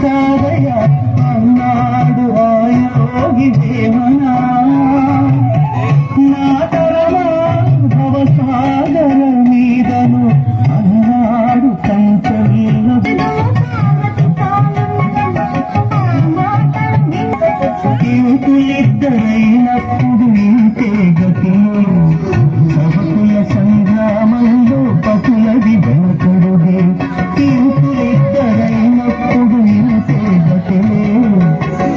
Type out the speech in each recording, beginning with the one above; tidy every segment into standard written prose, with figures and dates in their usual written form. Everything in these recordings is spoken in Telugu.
కాదయ అన్నాడు ఆ యోగి వేమనా. నా తరమా భవసాగర మీదను అన్నాడు సంచలన. యువకులిద్దరైనప్పుడు ఇంతే గతిలో సభకుల సంగ్రామంలో పతులది వెనకడుగే. యువకులిద్దరైనప్పుడు ఇంతే గతిలో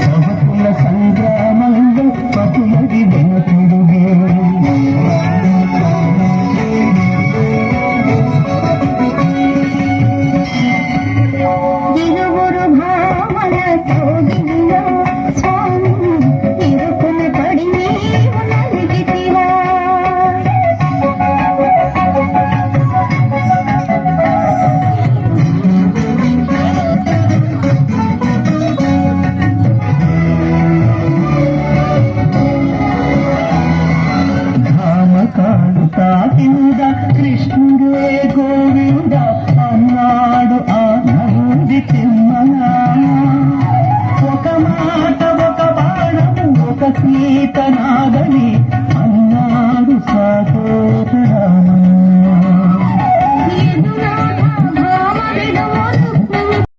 సభకుల సంగ్రామంలో పతులది వెనకడుగే. ఇరువురు భామలతో స్వామి ఇరుకున పడి నీవు నలిగితివా. ధామకాలు తాకింద కృష్ణుడే గోవింద అన్నాడు ఆ నంది తిమ్మనా. ఒక మాట ఒక బాణము ఒక సీత నాగని